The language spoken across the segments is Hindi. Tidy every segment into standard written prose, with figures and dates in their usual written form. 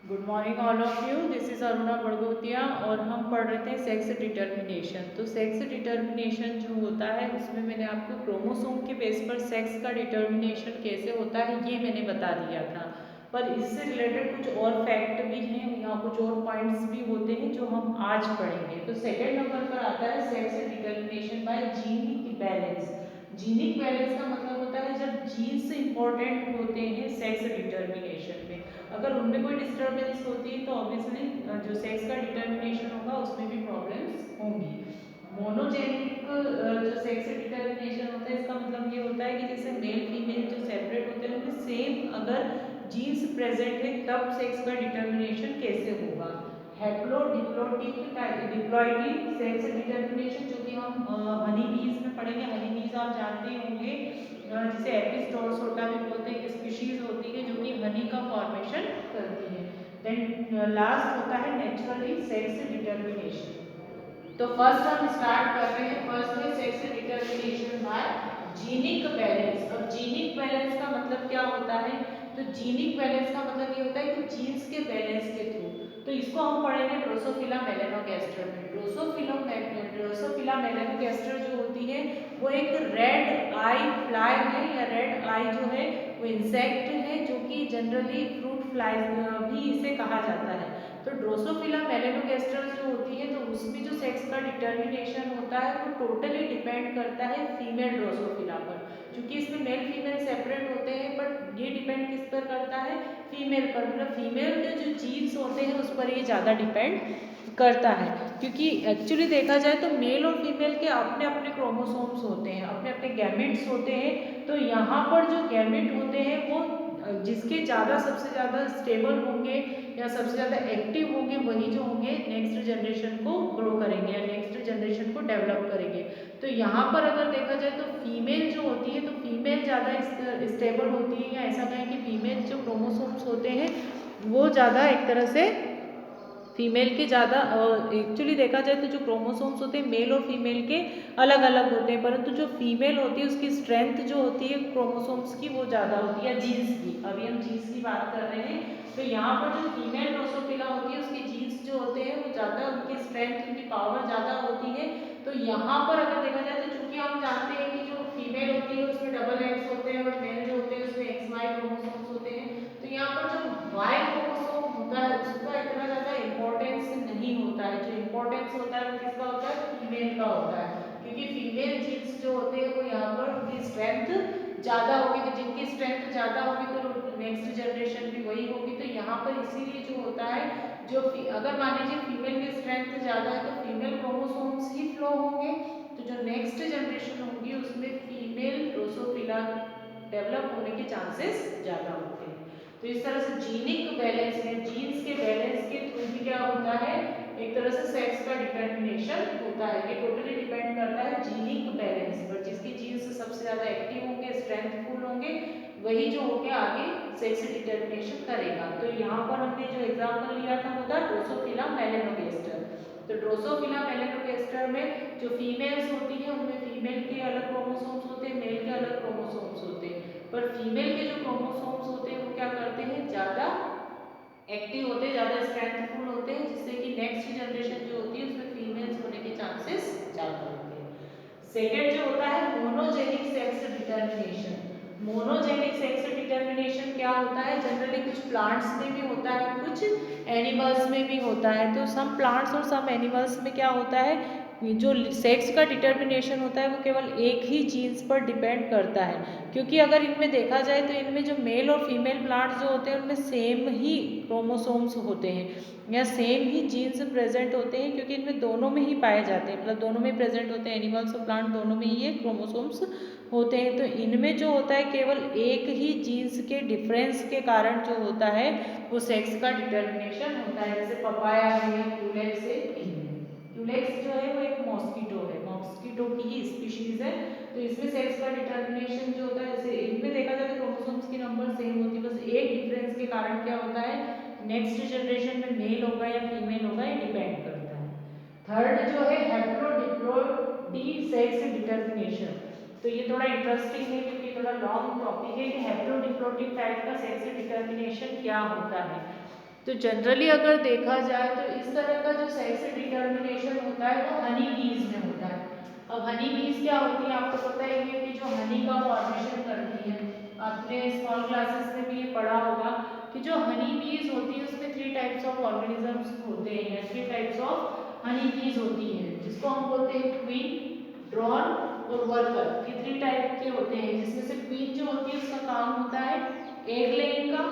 Good morning all of you. This is Aruna Badgotia और हम पढ़ रहे थे सेक्स डिटर्मिनेशन। तो सेक्स डिटर्मिनेशन जो होता है उसमें मैंने आपको क्रोमोसोम के बेस पर सेक्स का डिटर्मिनेशन कैसे होता है ये मैंने बता दिया था। पर इससे रिलेटेड कुछ और फैक्ट भी हैं, यहाँ कुछ और पॉइंट्स भी होते हैं जो हम आज पढ़ेंगे। तो सेकेंड नंबर पर आता है sex determination by genic balance. Genic balance का मतलब होता है जब जीन्स इंपॉर्टेंट होते हैं सेक्स डिटर्मिनेशन में। अगर उनमें कोई डिस्टर्बेंस होती है तो ऑब्वियसली जो सेक्स का डिटर्मिनेशन होगा उसमें भी प्रॉब्लम्स होंगी। मोनोजेनिक जो सेक्स डिटर्मिनेशन होता है इसका मतलब ये होता है कि जैसे मेल फीमेल जो सेपरेट होते हैं उनमें सेम अगर जीन्स प्रेजेंट है तब सेक्स का डिटर्मिनेशन कैसे होगा। हैप्लोडिप्लोइडिक डिप्लॉइडी सेक्स डिटर्मिनेशन जो कि हम हनी बीज में पढ़ेंगे। हनी बीज आप जानते होंगे, जिसे एपिस सोटा भी बोलते हैं, एक स्पीशीज होती है जो कि हनी का फॉर्मेशन करती है। देन लास्ट होता है नेचुरली सेक्स डिटर्मिनेशन। तो फर्स्ट हम स्टार्ट कर रहे हैं। फर्स्ट है sex determination by genic balance. अब जीनिक बैलेंस का मतलब क्या होता है? तो जीनिक बैलेंस का मतलब ये होता है कि जीन्स के बैलेंस के थ्रू। तो इसको हम पढ़ेंगे ड्रोसोफिला मेलानोगास्टर में। ड्रोसोफिला मेलानोगास्टर जो होती है वो एक रेड आई फ्लाई है, या रेड आई जो है वो इंसेक्ट है जो कि जनरली फ्रूट फ्लाई भी इसे कहा जाता है। तो ड्रोसोफिला मेलानोगास्टर जो होती है तो उसमें जो सेक्स का डिटर्मिनेशन होता है वो टोटली डिपेंड करता है फीमेल ड्रोसोफिला पर। क्योंकि इसमें मेल फीमेल सेपरेट होते हैं बट ये डिपेंड किस पर करता है? फीमेल पर। मतलब फीमेल के जो जीन्स होते हैं उस पर ये ज़्यादा डिपेंड करता है। क्योंकि एक्चुअली देखा जाए तो मेल और फीमेल के अपने अपने क्रोमोसोम्स होते हैं, अपने अपने गैमेट्स होते हैं। तो यहाँ पर जो गैमेट होते हैं वो जिसके ज़्यादा सबसे ज़्यादा स्टेबल होंगे या सबसे ज़्यादा एक्टिव होंगे वही जो होंगे नेक्स्ट जनरेशन को ग्रो करेंगे या नेक्स्ट जनरेशन को डेवलप करेंगे। तो यहाँ पर अगर देखा जाए तो फीमेल जो होती है तो फीमेल ज़्यादा स्टेबल होती है, या ऐसा कहें कि फीमेल जो क्रोमोसोम्स होते हैं वो ज़्यादा एक तरह से फीमेल के ज़्यादा एक्चुअली देखा जाए तो जो क्रोमोसोम्स होते हैं मेल और फीमेल के अलग अलग होते हैं, परंतु जो फीमेल होती है उसकी स्ट्रेंथ जो होती है क्रोमोसोम्स की वो ज़्यादा होती है, या जीन्स की। अभी हम जीन्स की बात कर रहे हैं। तो यहाँ पर जो फीमेल ड्रोसोफिला होती है उसके जीन्स जो होते हैं वो ज़्यादा, उनकी स्ट्रेंथ उनकी पावर ज़्यादा होती है। तो यहाँ पर अगर देखा जाए तो चूंकि हम जानते हैं कि जो फीमेल होती है उसमें डबल एक्स होते हैं और मेल जो होते हैं उसमें एक्स वाई क्रोमोसोम्स होते हैं। तो यहाँ पर जो वाई क्रोमोसोम होता है उसका इतना ज़्यादा इंपॉर्टेंस नहीं होता है। जो इंपॉर्टेंस होता है वो किसका होता है? फीमेल का होता है। क्योंकि फीमेल जीन्स जो होते हैं वो यहाँ पर उनकी स्ट्रेंथ ज़्यादा होगी। तो जिनकी स्ट्रेंथ ज़्यादा होगी तो नेक्स्ट जनरेशन भी वही होगी। तो यहाँ पर इसीलिए जो होता है जो अगर मान लीजिए फीमेल की स्ट्रेंथ ज़्यादा है तो फीमेल क्रोमोसोम्स ही फ्लो होंगे। तो जो नेक्स्ट जनरेशन होगी उसमें फीमेल ड्रोसोफिला डेवलप होने के चांसेस ज़्यादा होते हैं। तो इस तरह से जीनिक बैलेंस में जीन्स के बैलेंस के थ्रू भी क्या होता है? एक तरह से सेक्स का डिटर्मिनेशन होता है। ये टोटली डिपेंड करता है जीनिक बैलेंस पर। जिसके जीन्स सबसे ज़्यादा एक्टिव होंगे, स्ट्रेंथफुल होंगे, वही जो होंगे आगे सेक्स डिटर्मिनेशन करेगा। तो यहाँ पर हमने जो एग्जाम्पल लिया था वो था ड्रोसोफिला मेलानोगास्टर। तो ड्रोसोफिला मेलानोगास्टर में जो फीमेल्स होती हैं उनमें फीमेल के अलग क्रोमोसोम्स होते हैं, मेल के अलग क्रोमोसोम्स होते हैं। पर फीमेल के जो क्रोमोसोम्स होते हैं वो क्या करते हैं? ज़्यादा एक्टिव होते हैं, ज़्यादा स्ट्रेंथफुल होते हैं, जिससे कि नेक्स्ट जनरेशन जो होती है उसमें फीमेल्स होने के चांसेस ज़्यादा होते हैं। सेकेंड जो होता है monogenic sex determination. Monogenic sex determination क्या होता है? जनरली कुछ प्लांट्स में भी होता है, कुछ एनिमल्स में भी होता है। तो सम प्लांट्स और सम एनिमल्स में क्या होता है, जो सेक्स का डिटर्मिनेशन होता है वो केवल एक ही जीन्स पर डिपेंड करता है। क्योंकि अगर इनमें देखा जाए तो इनमें जो मेल और फीमेल प्लांट्स जो होते हैं उनमें सेम ही क्रोमोसोम्स होते हैं या सेम ही जीन्स प्रेजेंट होते हैं, क्योंकि इनमें दोनों में ही पाए जाते हैं, मतलब दोनों में प्रेजेंट होते हैं, एनिमल्स और प्लांट दोनों में ही ये क्रोमोसोम्स होते हैं। तो इनमें जो होता है केवल एक ही जीन्स के डिफरेंस के कारण जो होता है वो सेक्स का डिटर्मिनेशन होता है। जैसे पपाया है या क्यूलेक्स है, इनमें क्यूलेक्स जो है वो एक मॉस्किटो है, मॉस्किटो की ही स्पीशीज है। तो इसमें सेक्स का डिटर्मिनेशन जो होता है, जैसे इनमें देखा जाए तो क्रोमोसोम्स की नंबर सेम होती है, बस एक डिफरेंस के कारण क्या होता है नेक्स्ट जनरेशन में मेल होगा या फीमेल होगा ये डिपेंड करता है। थर्ड जो है हैप्लोडिप्लोइडी सेक्स डिटर्मिनेशन। तो ये थोड़ा इंटरेस्टिंग है क्योंकि थोड़ा लॉन्ग टॉपिक है कि हैप्लोडिप्लोइडिक टाइप का सेक्स डिटर्मिनेशन क्या होता है। तो जनरली अगर देखा जाए तो इस तरह का जो सेक्स डिटर्मिनेशन होता है वो हनी बीज में होता है। अब हनी बीज क्या होती है आपको पता ही है कि जो हनी का फॉर्मेशन करती है। आपने स्मॉल क्लासेस में भी ये पढ़ा होगा कि जो हनी बीज होती है उसमें 3 टाइप्स ऑफ ऑर्गेनिजम्स होते हैं, 3 टाइप्स ऑफ हनी बीज होती है जिसको हम बोलते हैं क्वीन, ड्रोन और वर्कर। ये 3 टाइप के होते हैं जिसमें से क्वीन जो होती है उसका काम होता है एग लेइंग का,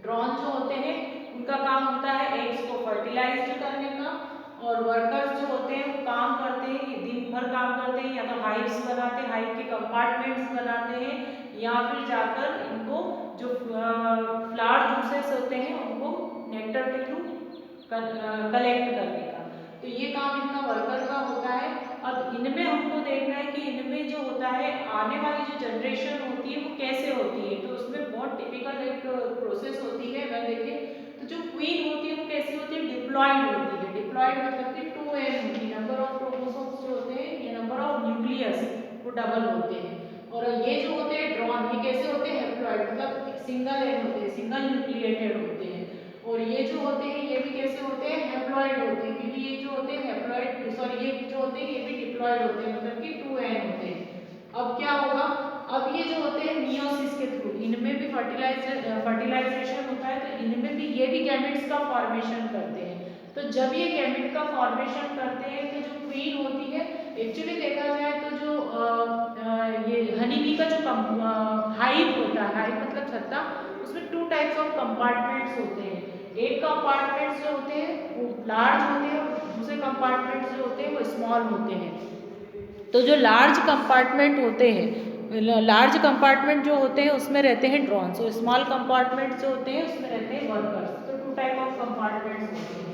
ड्रोन जो होते हैं उनका काम होता है एग्स को फर्टिलाइज करने का, और वर्कर्स जो होते हैं वो काम करते हैं, ये दिन भर काम करते हैं, या तो हाइव्स बनाते हैं, हाइव के कंपार्टमेंट्स बनाते हैं, या फिर जाकर इनको जो फ्लावर जूसेस होते हैं उनको नेक्टर के थ्रू कलेक्ट करने का। तो ये काम इनका वर्कर का होता है। अब इनमें हमको देखना है कि इनमें जो होता है आने वाली जो जनरेशन होती है वो कैसे होती है। तो उसमें बहुत टिपिकल एक प्रोसेस होती है, अगर देखें तो जो क्वीन होती है वो कैसी होती है, डिप्लॉयड होती है। डिप्लॉयड मतलब कि 2n होती है, नंबर ऑफ क्रोमोसोम्स जो होते हैं या नंबर ऑफ न्यूक्लियस वो डबल होते हैं। और ये जो होते हैं ड्रॉन, ये कैसे होते हैं, हैप्लॉइड मतलब सिंगल एन होते हैं, सिंगल न्यूक्लिएटेड होते हैं। और ये जो होते हैं ये भी कैसे होते हैं, हैप्लॉइड होते हैं, क्योंकि ये जो होते हैं हैप्लॉइड सॉरी ये जो होते हैं ये भी डिप्लॉयड होते हैं, मतलब कि 2n होते हैं। अब क्या होगा, अब ये जो होते हैं मियोसिस के थ्रू इनमें भी फर्टिलाइजेशन होता है, तो इनमें भी ये भी गैमेट्स का फॉर्मेशन करते हैं। तो जब ये गैमेट का फॉर्मेशन करते हैं तो जो क्वीन होती है, एक्चुअली देखा जाए तो जो ये हनी बी का जो हाइव होता है, हाइव मतलब छत्ता, उसमें 2 टाइप्स ऑफ कंपार्टमेंट्स होते हैं। एक कंपार्टमेंट्स जो होते हैं वो लार्ज होते हैं और दूसरे कंपार्टमेंट्स जो होते हैं वो स्मॉल होते हैं। तो जो लार्ज कंपार्टमेंट होते हैं, लार्ज कंपार्टमेंट जो होते हैं उसमें रहते हैं ड्रोन्स, और स्मॉल कंपार्टमेंट जो होते हैं उसमें रहते हैं वर्कर्स। तो 2 टाइप ऑफ कंपार्टमेंट्स होते हैं।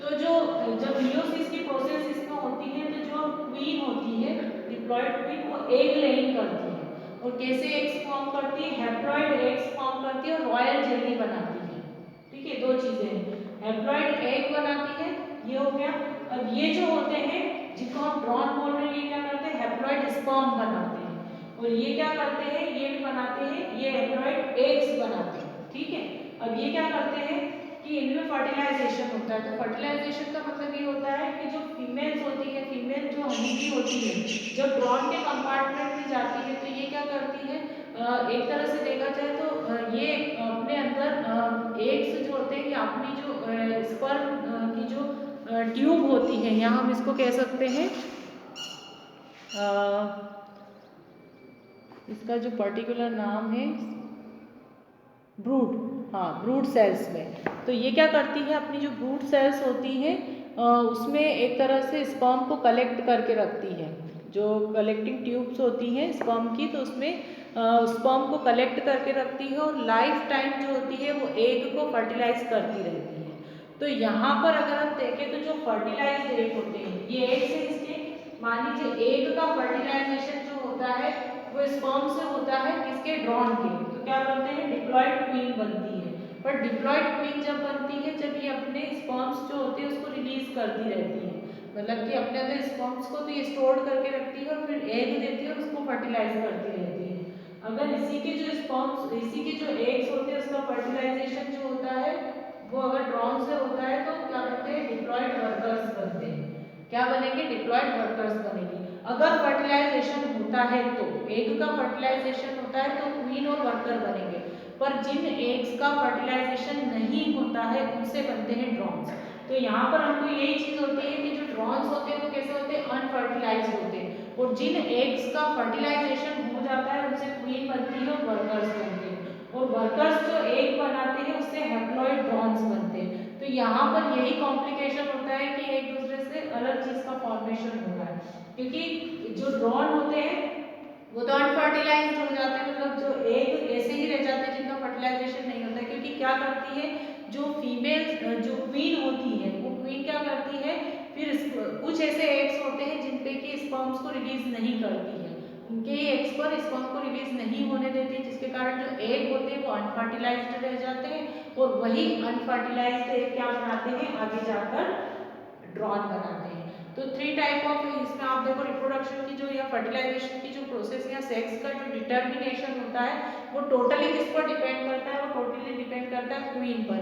तो जो जब मियोसिस की प्रोसेस इसमें होती है तो जो क्वीन होती है, डिप्लॉयड क्वीन, वो एग लेइंग करती है। और कैसे एग्स फॉर्म करती है, हैप्लॉइड एग्स फॉर्म करती है और रॉयल जेली बनाती है। ठीक है, 2 चीजें हैं, हैप्लॉइड एग बनाती है, ये हो गया। अब ये जो होते हैं जिनको हम ड्रोन बोल रहे हैं, ये क्या करते हैं, हैप्लॉइड स्पर्म बनाते हैं। और ये क्या करते हैं, ये भी बनाते हैं, ये हैप्लॉइड एग्स बनाते हैं। ठीक है, अब ये क्या करते हैं कि इनमें फर्टिलाइजेशन होता है। तो फर्टिलाइजेशन का मतलब ये होता है कि जो फीमेल्स होती है, फीमेल जो हनीबी होती है, जब ड्रोन के कंपार्टमेंट में जाती है तो ये क्या करती है, एक तरह से देखा जाए तो ये अपने अंदर एग्स जो होते हैं, या अपनी जो स्पर्म की जो ट्यूब होती है, या हम इसको कह सकते हैं इसका जो पर्टिकुलर नाम है ब्रूड, हाँ ब्रूड सेल्स में। तो ये क्या करती है, अपनी जो ब्रूड सेल्स होती हैं उसमें एक तरह से स्पर्म को कलेक्ट करके रखती है। जो कलेक्टिंग ट्यूब्स होती हैं स्पर्म की, तो उसमें स्पर्म को कलेक्ट करके रखती है, और लाइफ टाइम जो होती है वो एग को फर्टिलाइज करती रहती है। तो यहाँ पर अगर हम देखें तो जो फर्टिलाइज्ड एग होते हैं, ये एग से इसके मान लीजिए एग का फर्टिलाइजेशन जो होता है वो स्पर्म से होता है, किसके, ड्रोन के। तो क्या बनते हैं, डिप्लॉयड क्वीन बनती है। पर डिप्लॉयड क्वीन जब बनती है जब ये अपने स्पर्म्स जो होते हैं उसको रिलीज करती रहती है, मतलब कि अपने अंदर स्पर्म्स को तो ये स्टोर करके रखती है और फिर एग देती है और उसको फर्टिलाइज करती रहती है। अगर इसी के जो स्पर्म्स, इसी के जो एग्स होते हैं उसका फर्टिलाइजेशन जो होता है वो अगर ड्रोन से होता है तो क्या बनते हैं, डिप्लॉयड वर्कर्स बनते हैं। क्या बनेंगे, डिप्लॉयड वर्कर्स बनेंगे। अगर फर्टिलाइजेशन होता है तो एग का फर्टिलाइजेशन होता है तो क्वीन और वर्कर बनेंगे। पर जिन एग्स का फर्टिलाइजेशन नहीं होता है उनसे बनते हैं ड्रोन्स। तो यहाँ पर हमको यही चीज होती है कि जो ड्रोन्स होते हैं वो कैसे होते हैं, अनफर्टिलाइज्ड होते हैं, और जिन एग्स का फर्टिलाइजेशन हो जाता है उनसे क्वीन बनती है और वर्कर्स बनते हैं, और वर्कर्स जो एग बनाते हैं उससे हैप्लॉइड ड्रोन्स बनते हैं। तो यहाँ पर यही कॉम्प्लिकेशन होता है कि एक दूसरे से अलग चीज का फॉर्मेशन हो रहा है, क्योंकि जो ड्रोन होते हैं वो तो अनफर्टिलाइज्ड हो जाते हैं, मतलब जो एग ऐसे ही रह जाते हैं जिनका फर्टिलाइजेशन नहीं होता है। क्योंकि क्या करती है, जो फीमेल जो क्वीन होती है वो क्वीन क्या करती है, फिर कुछ ऐसे एग्स होते हैं जिनपे कि स्पर्म्स को रिलीज नहीं करती है, उनके एग्स पर स्पर्म को रिलीज नहीं होने देती, जिसके कारण जो एग होते हैं वो अनफर्टिलाइज्ड रह जाते हैं, और वही अनफर्टिलाइज्ड एग क्या बनाते हैं, आगे जाकर ड्रॉन बनाते हैं। तो 3 टाइप ऑफ, इसमें आप देखो रिप्रोडक्शन की जो या फर्टिलाइजेशन की जो प्रोसेस या सेक्स का जो डिटर्मिनेशन होता है वो टोटली किस पर डिपेंड करता है, वो टोटली डिपेंड डिपेंड करता है क्वीन पर।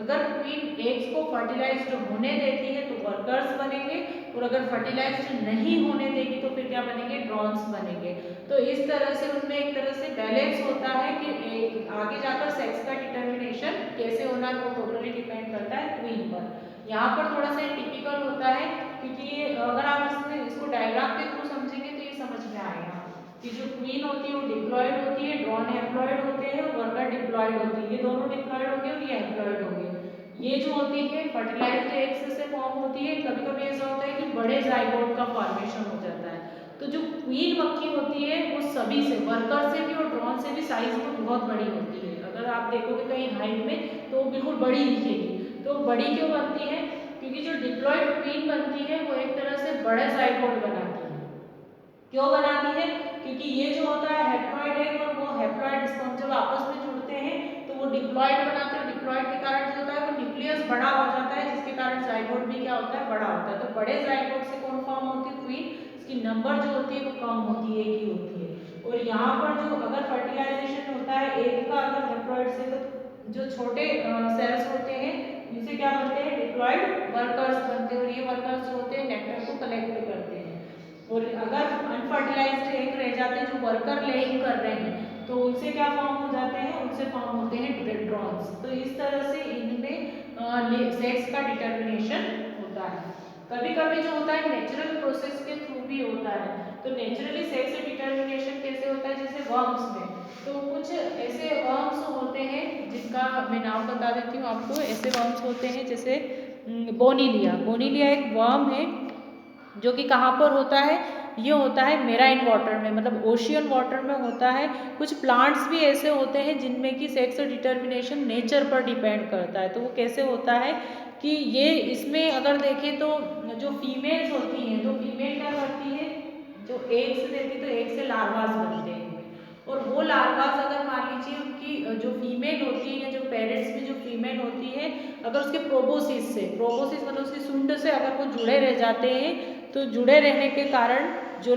अगर क्वीन एग्स को फर्टिलाइज्ड होने देती है तो वर्कर्स बनेंगे, और अगर फर्टिलाइज्ड नहीं होने देगी तो फिर क्या बनेंगे, ड्रोन्स बनेंगे। तो इस तरह से उनमें एक तरह से बैलेंस होता है कि आगे जाकर सेक्स का डिटर्मिनेशन कैसे होना है वो टोटली डिपेंड करता है क्वीन पर। यहाँ पर थोड़ा सा टिपिकल होता है, क्योंकि अगर आप इसको डायग्राम के थ्रू समझेंगे तो ये समझ में आएगा कि जो क्वीन होती है वो डिप्लॉयड होती है, ड्रोन हैप्लॉयड होते हैं, वर्कर डिप्लॉयड होती है। ये दोनों डिप्लॉयड होंगे और ये हैप्लॉयड होंगे। ये जो होती है फर्टिलाइज्ड एग्स से फॉर्म होती है। कभी कभी ऐसा होता है कि बड़े जाइगोट का फॉर्मेशन हो जाता है। तो जो क्वीन मक्खी होती है वो सभी से, वर्कर से भी और ड्रोन से भी साइज में बहुत बड़ी होती है। अगर आप देखोगे कहीं हाइट में तो वो बिल्कुल बड़ी दिखेगी। तो बड़ी क्यों बनती है, क्योंकि जो डिप्लॉयड क्वीन बनती है वो एक तरह से बड़े जाइगोट बनाती है। क्यों बनाती है, क्योंकि ये जो होता है हैप्लॉयड एग और वो हैप्लॉयड स्पर्म जब आपस में जुड़ते हैं तो वो डिप्लॉयड बनाते हैं। डिप्लॉयड के कारण जो होता है वो न्यूक्लियस बड़ा हो जाता है, जिसके कारण जाइगोट भी क्या होता है, बड़ा होता है। तो बड़े जाइगोट से कौन फॉर्म होती है, क्वीन। इसकी नंबर जो होती है वो कम होती है, एक ही होती है। और यहाँ पर जो अगर फर्टिलाइजेशन होता है एग का अगर हैप्लॉयड से, तो जो छोटे सेल्स होते हैं उनसे क्या बनते हैं, डिप्लॉयड वर्कर्स बनते हैं। और ये वर्कर्स जो होते हैं नेक्टर को कलेक्ट करते हैं। और अगर अनफर्टिलाइज्ड एग रह जाते हैं जो वर्कर लेइंग कर रहे हैं तो उनसे क्या फॉर्म हो जाते हैं, उनसे फॉर्म होते हैं ड्रोन्स। तो इस तरह से इनमें सेक्स का डिटर्मिनेशन होता है। कभी कभी जो होता है नेचुरल प्रोसेस के थ्रू भी होता है। तो नेचुरली सेक्स डिटर्मिनेशन कैसे होता है, जैसे वर्म्स में। तो कुछ ऐसे वर्म्स होते हैं जिनका मैं नाम बता देती हूँ आपको। ऐसे वर्म्स होते हैं जैसे बोनीलिया। बोनीलिया एक वर्म है जो कि कहाँ पर होता है, ये होता है मेराइन वाटर में, मतलब ओशियन वाटर में होता है। कुछ प्लांट्स भी ऐसे होते हैं जिनमें कि सेक्स डिटर्मिनेशन नेचर पर डिपेंड करता है। तो वो कैसे होता है कि ये इसमें अगर देखें तो जो फीमेल्स होती हैं तो फीमेल क्या करती है, जो एग्स देती है तो एग से लार्वास बनते हैं। और वो लार्वास अगर मान लीजिए उनकी जो फीमेल होती है या जो पेरेंट्स में जो फीमेल होती है, अगर उसके प्रोबोसिस से, प्रोबोसिस मतलब उसकी सूंड से अगर वो जुड़े रह जाते हैं तो जुड़े रहने के कारण जो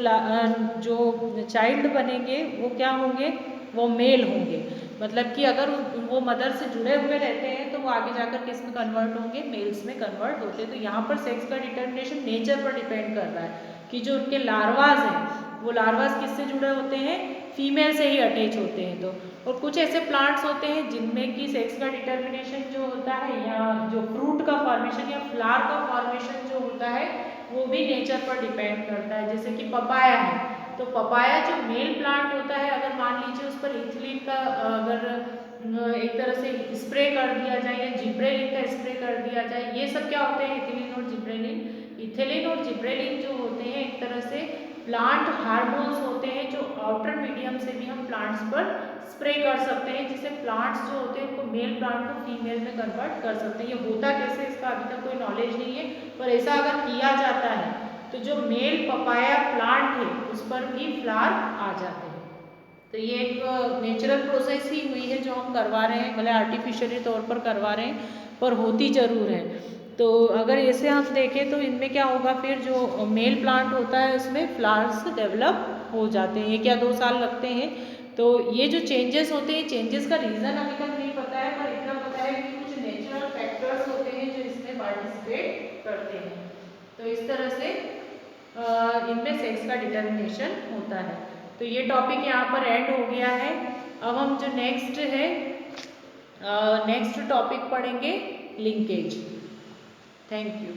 चाइल्ड बनेंगे वो क्या होंगे, वो मेल होंगे। मतलब कि अगर वो मदर से जुड़े हुए रहते हैं तो वो आगे जाकर किस में कन्वर्ट होंगे, मेल्स में कन्वर्ट होते हैं। तो यहाँ पर सेक्स का डिटर्मिनेशन नेचर पर डिपेंड कर रहा है कि जो उनके लार्वाज हैं वो लार्वाज किससे जुड़े होते हैं, फीमेल से ही अटैच होते हैं। तो और कुछ ऐसे प्लांट्स होते हैं जिनमें कि सेक्स का डिटर्मिनेशन जो होता है या जो फ्रूट का फॉर्मेशन या फ्लावर का फॉर्मेशन जो होता है वो भी नेचर पर डिपेंड करता है। जैसे कि पपाया है, तो पपाया जो मेल प्लांट होता है, अगर मान लीजिए उस पर इथिलीन का अगर एक तरह से स्प्रे कर दिया जाए या जिब्रेलिन का स्प्रे कर दिया जाए, ये सब क्या होते हैं, इथिलीन और जिब्रेलिन। इथिलीन और जिब्रेलिन जो होते हैं एक तरह से प्लांट हार्मोन्स होते हैं जो आउटर मीडियम से भी हम प्लांट्स पर स्प्रे कर सकते हैं, जिससे प्लांट्स जो होते हैं उनको मेल प्लांट को फीमेल में कन्वर्ट कर सकते हैं। ये होता कैसे इसका अभी तक कोई नॉलेज नहीं है, पर ऐसा अगर किया जाता है तो जो मेल पपाया प्लांट है उस पर भी फ्लावर आ जाते हैं। तो ये एक नेचुरल प्रोसेस ही हुई है जो हम करवा रहे हैं, भले आर्टिफिशियली तौर पर करवा रहे हैं पर होती जरूर है। तो अगर ऐसे हम देखें तो इनमें क्या होगा, फिर जो मेल प्लांट होता है उसमें फ्लावर्स डेवलप हो जाते हैं। 1 या 2 साल लगते हैं। तो ये जो चेंजेस होते हैं, चेंजेस का रीज़न अभी तक नहीं पता है, पर इतना पता है कि कुछ नेचुरल फैक्टर्स होते हैं जो इसमें पार्टिसिपेट करते हैं। तो इस तरह से इनमें सेक्स का डिटर्मिनेशन होता है। तो ये टॉपिक यहाँ पर एंड हो गया है। अब हम जो नेक्स्ट है नेक्स्ट टॉपिक पढ़ेंगे लिंकेज। Thank you.